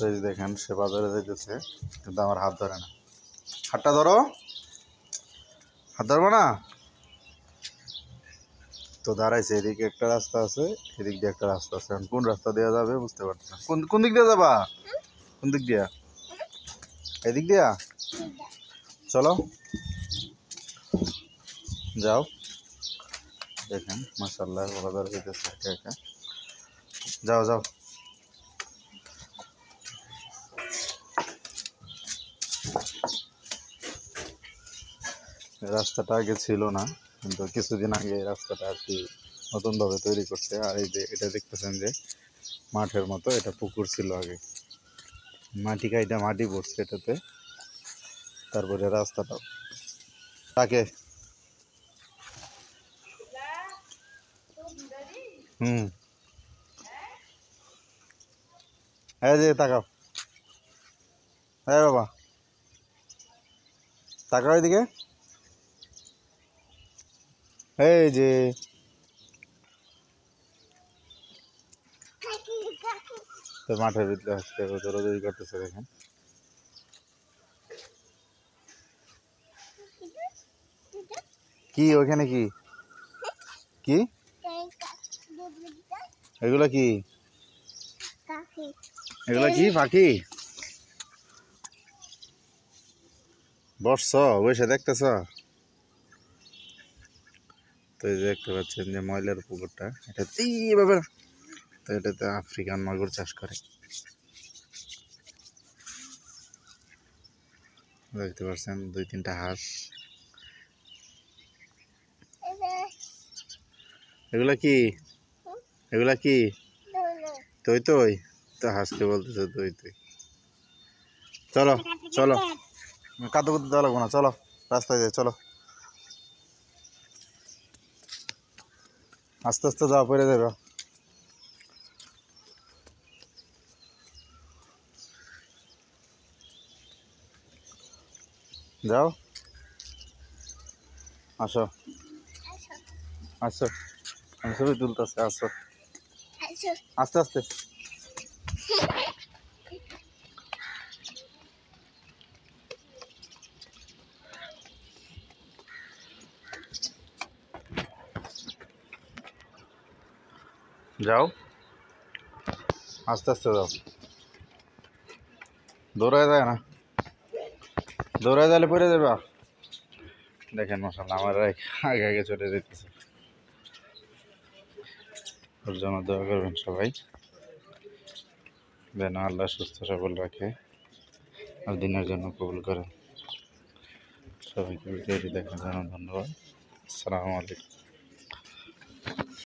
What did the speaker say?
এই দেখেন সে বাজারে যাইতেছে কিন্তু আমার হাত ধরে না। হাতটা ধরো, হাত ধরবো না তো। দাঁড়াইছে, এদিকে একটা রাস্তা আছে, এদিক দিয়ে একটা রাস্তা আছে। এখন কোন রাস্তা দেওয়া যাবে বুঝতে পারছি না। কোন কোন দিক দিয়ে যাবা? কোন দিক দিয়া? এদিক দিয়া? চলো যাও। দেখেন মাশাআল্লাহ বাজার হইতেছে একা একা। যাও যাও। রাস্তাটা আগে ছিল না, কিন্তু কিছুদিন আগে এই রাস্তাটা আর কি নতুনভাবে তৈরি করছে। আর এই যে এটা দেখতেছেন যে মাঠের মতো, এটা পুকুর ছিল আগে, মাটি কাইটা মাটি পড়ছে এটাতে। তারপরে রাস্তাটা তাকে এই যে তাকাও, হ্যাঁ বাবা তাকাও এদিকে। এই যে তো মাঠের ভিতরে আসতে দৌড়াদৌড়ি করতেছে দেখেন। কি ওইখানে কি কি এগুলা কি? এগুলা কি পাখি? বসছ বসে দেখতেছ? তো এই যে দেখতে পাচ্ছেন যে ময়লার পুকুরটা, এটা এইভাবে তো এটাতে আফ্রিকান মাগুর চাষ করে। দেখতে পাচ্ছেন 2-3টা হাঁস। এগুলা কি? এগুলা কি? তুই তুই তো হাঁসকে বলতেছে তুই তুই। চলো চলো, কাদু কুদু দেওয়া লাগবো না, চলো রাস্তায় যাই, চলো আস্তে আস্তে যাওয়া পড়ে যাবে। যাও, আসো আসো, আমি ছবি তুলতেছি, আসো আস্তে আস্তে। যাও আস্তে আস্তে যাও, দৌড়ায় যায় না, দৌড়ায় যালে পড়ে যাবে। দেখেন মাশাআল্লাহ আমার আগে আগে চলে যেতেছে। ওর জন্য দোয়া করবেন সবাই, যেন আল্লাহ সুস্থ সবল রাখে আর দিনের জন্য কবুল করেন। সবাইকে ভিডিওটি দেখার জন্য ধন্যবাদ। আসসালামু আলাইকুম।